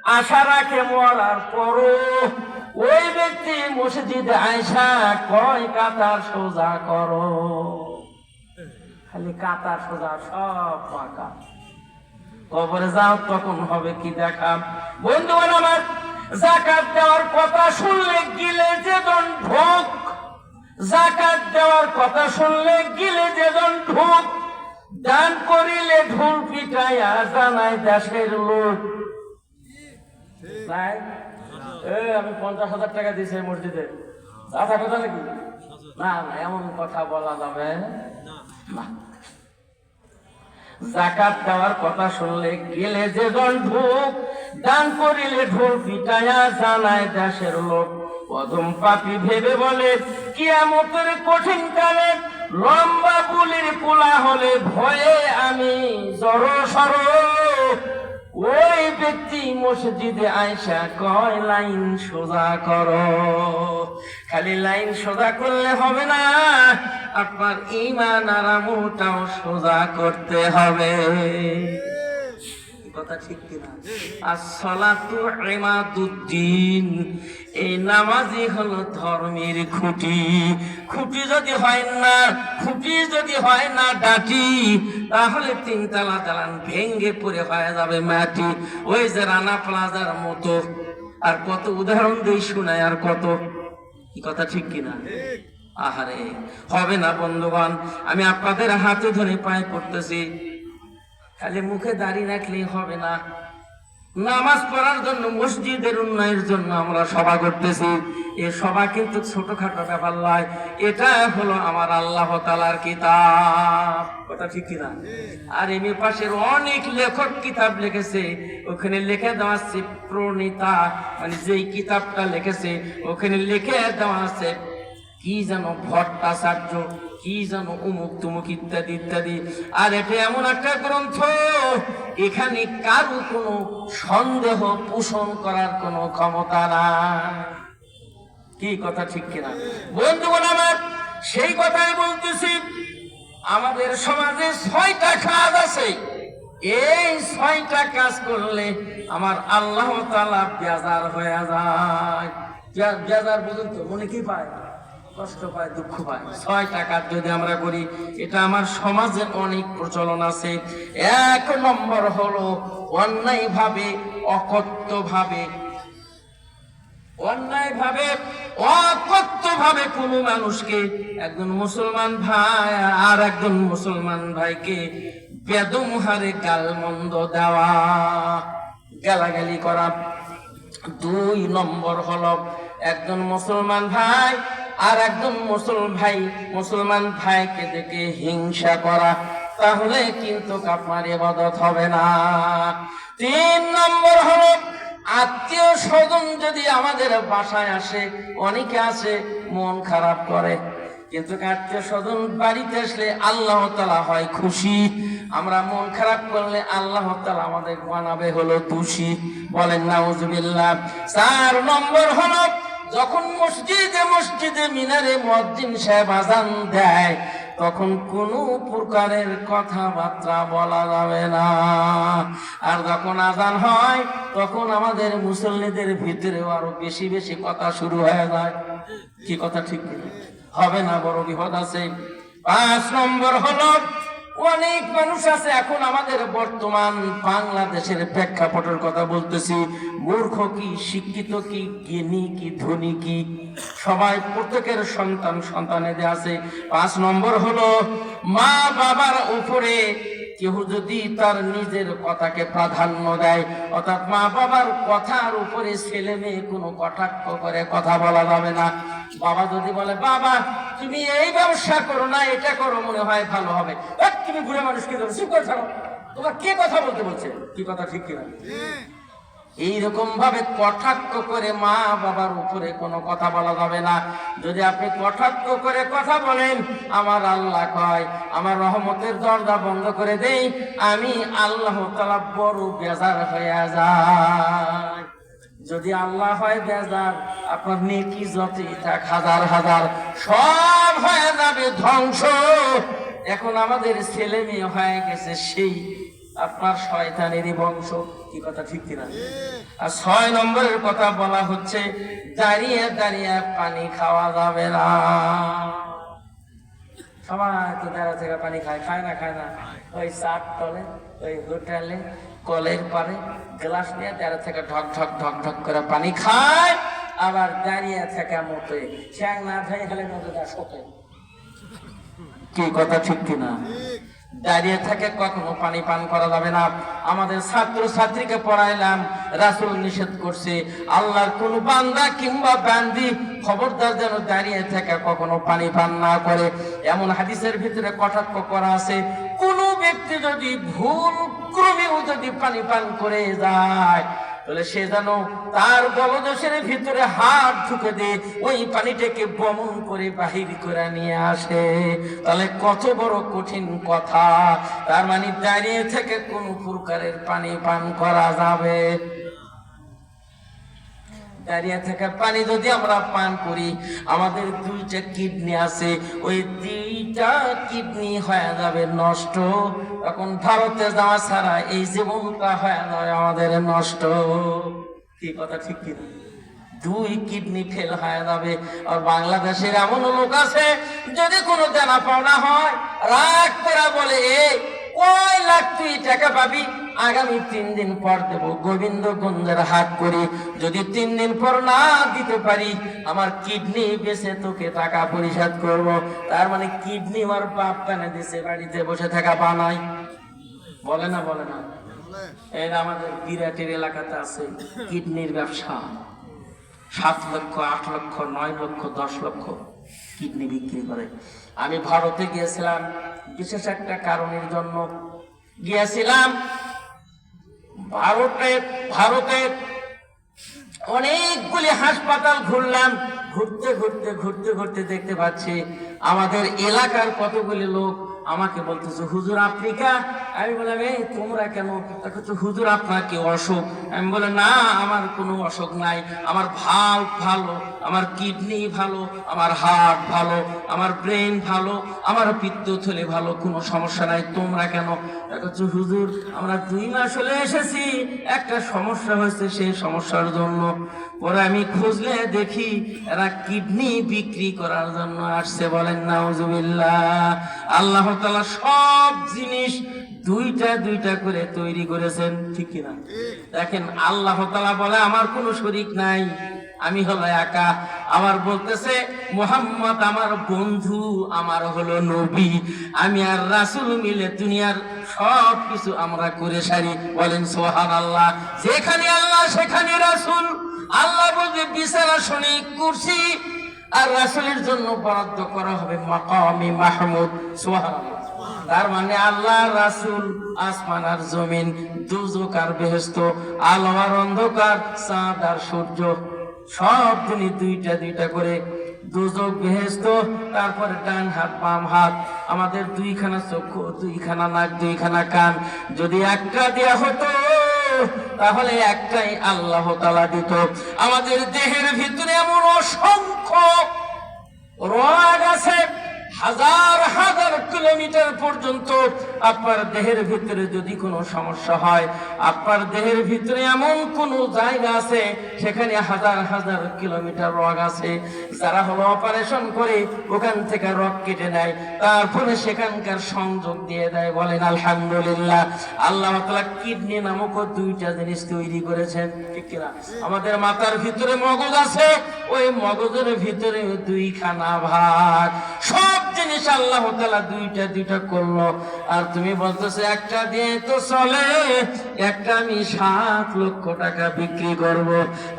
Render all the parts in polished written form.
আশা রাখে মরার পরও ওই ব্যক্তি মসজিদে আয়সা কয় কাতার সোজা করো, খালি কাতার সোজা, সব ফাঁকা। কবরে যাও তখন হবে কি দেখা। বন্ধু আমার, যাকাত দেওয়ার কথা শুনলে গিলে যেজন ঢোক, যাকাত দেওয়ার কথা শুনলে গিলে যেজন ঢোক, দান করিলে ঢোল পিটাইয়া জানাই দেশের লোক। আমি 50,000 টাকা দিয়েছি মসজিদে, আচ্ছা কথা নাকি? না না, এমন কথা বলা যাবে না। যাকাত দেওয়ার কথা শুনলে গেলে যে জন ঢোক, দান করিলে ঢোল পিটাইয়া জানায় দেশের লোক। অধম পাপী ভেবে বলে কিয়ামতের কঠিন কালে লম্বা বুলির কোলা হলে ভয়ে আমি জড়সড়। ওই ব্যক্তি মসজিদে আয়সা কয় লাইন সোজা করো। খালি লাইন সোজা করলে হবে না, আপনার ঈমান আর আমলটাও সোজা করতে হবে। কথা ঠিক কিনা? আসসালাতু ইমাদুদ্দিন, এই নামাজই হলো ধর্মের খুঁটি। খুঁটি যদি হয় না ডাটি, তাহলে 3 তলা দালান ভেঙ্গে পড়ে হয়ে যাবে মাটি। ওই যে রানা প্লাজার মতো। আর কত উদাহরণ দিয়ে শোনায়, আর কত। কি কথা ঠিক কিনা? আহারে, হবে না বন্ধুগণ। আমি আপনাদের হাতে ধরে পায়ে পড়তেছি, খালি মুখে দাঁড়িয়ে রাখলেই হবে না। নামাজ পড়ার জন্য, মসজিদের উন্নয়নের জন্য আমরা সভা করতেছি। এই সভা কিন্তু ছোটখাটো ব্যাপার নয়, এটা হলো আমার আল্লাহ তাআলার কিতাব। কথা ঠিক কিনা? আর এর পাশের অনেক লেখক কিতাব লিখেছে, ওখানে লিখে দেওয়া আছে প্রণীতা, মানে যেই কিতাবটা লিখেছে ওখানে লিখে দেওয়া আছে কি যেন ভট্টাচার্য, কি যেন উমুক তুমুক ইত্যাদি ইত্যাদি। আর এটা এমন একটা গ্রন্থ, এখানে কারো কোনো সন্দেহ পোষণ করার কোনো ক্ষমতা নাই। কি কথা ঠিক কিনা বন্ধুগণ আমার? সেই কথাই বলতেছি। আমাদের সমাজে 6টা কাজ আছে। এই 6টা কাজ করলে আমার আল্লাহ তাআলা বেজার হয়ে যায়। বেজার বুঝুন তো, মনে কি পায়? কষ্ট পায়, দুঃখ পায়। 6টা কাজ যদি আমরা করি, এটা আমার সমাজে অনেক প্রচলন আছে। 1 নম্বর হলো অন্যায় ভাবে, অকথ্য ভাবে কোনো মানুষকে, একজন মুসলমান ভাই আর একজন মুসলমান ভাইকে বেদম হারে গালমন্দ দেওয়া, গালাগালি করা। 2 নম্বর হলো একজন মুসলমান ভাই আর একজন মুসলমান ভাইকে দেখে হিংসা করা, তাহলে কিন্তু আপনার ইবাদত হবে না। 3 নম্বর হলো আত্মীয় স্বজন যদি আমাদের বাসায় আসে, অনেকে আছে মন খারাপ করে, কিন্তু আত্মীয় স্বজন বাড়িতে আসলে আল্লাহ তাআলা হয় খুশি। আমরা মন খারাপ করলে আল্লাহ তাআলা আমাদের বানাবে হলো দোষী। বলেন নাউজুবিল্লাহ। 4 নম্বর হলো যখন মসজিদে মিনারে মুয়াজ্জিন সাহেব আযান দেয়, তখন কোনো প্রকারের কথাবার্তা বলা যাবে না। আর যখন আযান হয়, তখন আমাদের মুসল্লিদের ভিতরেও আরো বেশি বেশি কথা শুরু হয়ে যায়। কি কথা ঠিক হবে না? বড় বিপদ আছে। 5 নম্বর হলো অনেক মানুষ আছে, এখন আমাদের বর্তমান বাংলাদেশের প্রেক্ষাপটের কথা বলতেছি, মূর্খ কি, শিক্ষিত কি, জ্ঞানী কি, ধনী কি, সবাই প্রত্যেকের সন্তানেদের আছে। 5 নম্বর হলো মা বাবার উপরে কেউ যদি তার নিজের কথাকে প্রাধান্য দেয়, অর্থাৎ মা বাবার কথার উপরে ছেলে মেয়ে কোনো কটাক্ষ করে কথা বলা যাবে না। বাবা যদি বলে বাবা তুমি এই ব্যবসা করো না, এটা করো, মনে হয় ভালো হবে, তুমি বুড়ো মানুষকে ধরো, চুপ করে ছাড়ো, তোমার কে কথা বলতে বলছে? কি কথা ঠিক কিনা? এইরকম ভাবে কটাক্ষ করে মা বাবার উপরে কোনো কথা বলা যাবে না। যদি আপনি কটাক্ষ করে কথা বলেন, আমার আল্লাহ কয় আমার রহমতের দরজা বন্ধ করে দেই, আমি আল্লাহ তাআলা বড় বেজার হয়ে যায়। যদি আল্লাহ হয় বেজার, আপনার নেকি যতই থাক হাজার হাজার, সব হয়ে যাবে ধ্বংস। এখন আমাদের ছেলে মেয়ে হয়ে গেছে সেই আপনার শয়তানেরই বংশ। কি কথা ঠিক কিনা? আর 6 নম্বরের কথা বলা হচ্ছে দাঁড়িয়ে দাঁড়িয়ে পানি খাওয়া যাবে না। সবাই তো দাঁড়া থেকে পানি খায় না ওই চার তলে ওই হোটেলে কলের পারে গ্লাস নিয়ে দাঁড়া থেকে ঢক ঢক ঢক ঢক করে পানি খায়, আবার দাঁড়িয়ে থেকে মতো ঠ্যাং না ধরে গেলে নদীটা শোকে। কি কথা ঠিক কিনা? দাঁড়িয়ে থেকে কখনো পানি পান করা যাবে না। আমাদের ছাত্র ছাত্রীকে পড়াইলাম, রাসূল নিষেধ করছে আল্লাহর কোন বান্দা কিংবা বান্দি খবরদার যেন দাঁড়িয়ে থেকে কখনো পানি পান না করে। এমন হাদিসের ভিতরে কটাক্ষ করা আছে, কোন ব্যক্তি যদি ভুল ক্রমেও যদি পানি পান করে যায় তাহলে সে যেন তার গলদেশের ভিতরে হাত ঢুকে দিয়ে ওই পানিটাকে বমন করে বাহির করে নিয়ে আসে। তাহলে কত বড় কঠিন কথা। তার মানে দাঁড়িয়ে থেকে কোন প্রকারের পানি পান করা যাবে? দাঁড়িয়ে থেকে পানি যদি আমরা পান করি, আমাদের 2টা কিডনি আছে, ওই 2টা কিডনি হয়ে যাবে নষ্ট। এখন ভারতে যাওয়া ছাড়া এই জীবনটা হয়ে যাবে আমাদের নষ্ট। কি কথা ঠিক কিনা? 2 কিডনি ফেল হয়ে যাবে। আর বাংলাদেশের এমন লোক আছে যদি কোনো দেনা পাওনা হয় রাগ করে বলে কয় লাখ তুই টাকা পাবি, আগামী 3 দিন পর দেবো, গোবিন্দগঞ্জের হাট করি, যদি 3 দিন পর না দিতে পারি আমার কিডনি বেচে তোকে টাকা পরিশোধ করব। তার মানে কিডনি আমার বাপ টানে দিছে, বাড়িতে বসে থাকা বানাই। বলে না এর আমাদের বিরাটের এলাকাতে আছে কিডনির ব্যবসা। 7 লক্ষ 8 লক্ষ 9 লক্ষ 10 লক্ষ কিডনি বিক্রি করে। আমি ভারতে গিয়েছিলাম বিশেষ একটা কারণের জন্য গিয়েছিলাম। ভারতে অনেকগুলি হাসপাতাল ঘুরলাম। ঘুরতে দেখতে পাচ্ছি আমাদের এলাকার কতগুলি লোক আমাকে বলতেছে হুজুর আফ্রিকা। আমি বললাম তোমরা কেন? হুজুর আপনার কি অসুখ? আমি বলে না আমার কোনো অসুখ নাই, আমার ভাল্ব ভালো, আমার কিডনি ভালো, আমার হার্ট ভালো, আমার ব্রেন ভালো, আমার পিত্তথলি ভালো, কোনো সমস্যা নাই। তোমরা কেন? হুজুর আমরা 2 মাস হলে এসেছি, একটা সমস্যা হয়েছে, সেই সমস্যার জন্য। পরে আমি খুঁজলে দেখি এরা কিডনি বিক্রি করার জন্য আসছে। বলেন নাউজুবিল্লাহ। আল্লাহ তাআলা সব জিনিস 2টা করে তৈরি করেছেন, ঠিক কিনা? দেখেন আল্লাহ তাআলা বলে আমার কোনো শরীক নাই, আমি হলো একা। আমার বলতেছে মুহাম্মদ আমার বন্ধু, আমার হলো নবী, আমি আর রাসূল মিলে দুনিয়ার সব কিছু আমরা করে সারি। বলেন সুবহানাল্লাহ। যেখানে আল্লাহ সেখানে রাসূল। আল্লাহ বলবে বিছানা শুনি কুরসি, আর রাসূলের জন্য বরাদ্দ করা হবে মাকামে মাহমুদ। সুবহানাল্লাহ। তার মানে আল্লাহ রাসূল, আসমান আর জমিন, দুজক আর বেহেশত, আলো আর অন্ধকার, চাঁদ আর সূর্য, সব দিনই 2টা করে। দুজক বেহেশত, তারপরে ডান হাত বাম হাত, আমাদের 2খানা চক্ষু, 2খানা নাক, 2খানা কান। যদি একটা দেয়া হতো তাহলে একটাই আল্লাহ তাআলা দিত। আমাদের দেহের ভিতরে এমন অসংখ্য রগ আছে, হাজার হাজার কিলোমিটার পর্যন্ত। আপনার দেহের ভিতরে যদি কোনো সমস্যা হয়, আপনার দেহের ভিতরে এমন কোন জায়গা আছে সেখানে হাজার হাজার কিলোমিটার রগ আছে। যারা হলো অপারেশন করে ওখান থেকে রগ কেটে নেয়, তারপরে সেখানকার সংযোগ দিয়ে দেয়। বলেন আলহামদুলিল্লাহ। আল্লাহ তাআলা কিডনি নামক 2টা জিনিস তৈরি করেছেন, ঠিক কিনা? আমাদের মাথার ভিতরে মগজ আছে, ওই মগজের ভিতরে 2খানা ভাগ। সব জিনিস আল্লাহ তাআলা 2টা করলো। আর তুমি বলতেছো একটা দিয়ে তো চলে, একটা আমি 7 লক্ষ টাকা বিক্রি করব।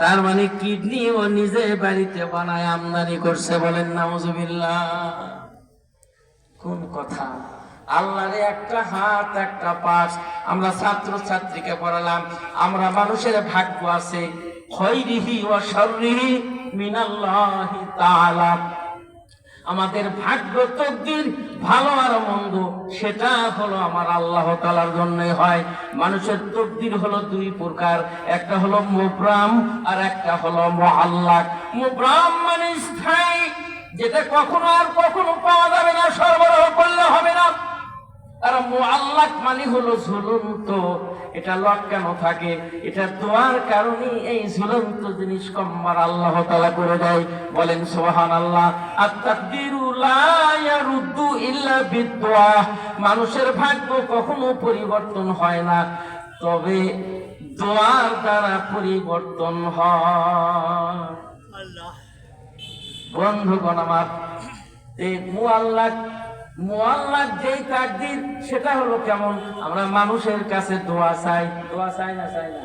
তার মানে কিডনি ও নিজে বাড়িতে বানায় আমদানি করছে। বলেন নাউজুবিল্লাহ। কোন কথা? আল্লাহর একটা হাত একটা পাশ। আমরা ছাত্র ছাত্রীকে পড়ালাম, আমরা মানুষের ভাগ্য আছে খৈরিহি ওয়া শাররিহি মিনাল্লাহি তাআলা। আমাদের ভাগ্য তকদির ভালো আর মন্দ সেটা হলো আমার আল্লাহ তাআলার জন্যই হয়। মানুষের তকদির হলো 2 প্রকার, একটা হলো মুবরাম আর একটা হলো মুআল্লাক। মুবরাম মানে স্থায়ী, যেটা কখনো আর কখনো পাওয়া যাবে না, সরবরাহ করলে হবে না। আর মুআল্লাক মানে হলো ঝুলন্ত, এটা লক কেন থাকে? এটা দোয়ার কারণে এই ঝুলন্ত জিনিস কম্মার আল্লাহ তাআলা করে দেয়। বলেন সুবহানাল্লাহ। আত-তাকদিরু লা ইয়ারুদ্দু ইল্লা বিদ-দুআ। মানুষের ভাগ্য কখনো পরিবর্তন হয় না, তবে দোয়ার দ্বারা পরিবর্তন হয়। বন্ধুগণ আমার, এই মুআল্লাক যেই তাকদীর সেটা হলো কেমন? আমরা মানুষের কাছে দোয়া চাই না চাই না?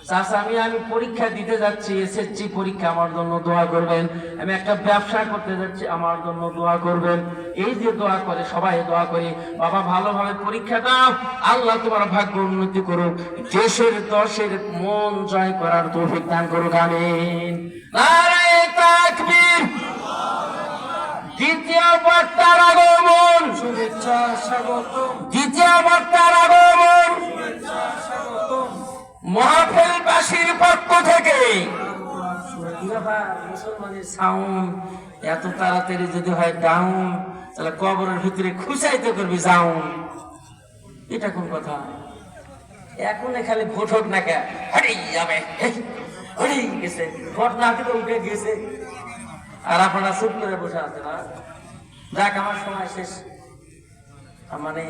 চাচা আমি পরীক্ষা দিতে যাচ্ছি, এসএসসি পরীক্ষা, আমার জন্য দোয়া করবেন। আমি একটা ব্যবসা করতে যাচ্ছি, আমার জন্য দোয়া করবেন। এই যে দোয়া করে, সবাই দোয়া করি, বাবা ভালোভাবে পরীক্ষা দাও, আল্লাহ তোমার ভাগ্য উন্নতি করুক, দেশের দশের মন জয় করার তৌফিক দান করুক, আমিন। নারায়ে তাকবীর। দ্বিতীয় বক্তার আগমন, শুভেচ্ছা স্বাগতম। দ্বিতীয় বক্তার আগমন, শুভেচ্ছা স্বাগতম মাহফিলবাসীর পক্ষ থেকে। মুসলমানের সাউন্ড এত তাড়াতাড়ি যদি হয় ডাউন, তাহলে কবরের ভিতরে খুশাইতে করবি যাউন। এটা কোন কথা? এখন খালি ভোট হোক না কে, যাবে গেছে, ভোট না দিলে উঠে গেছে, আর আপনারা চুপ করে বসে আছে না। যাক, আমার সময় শেষ। মানে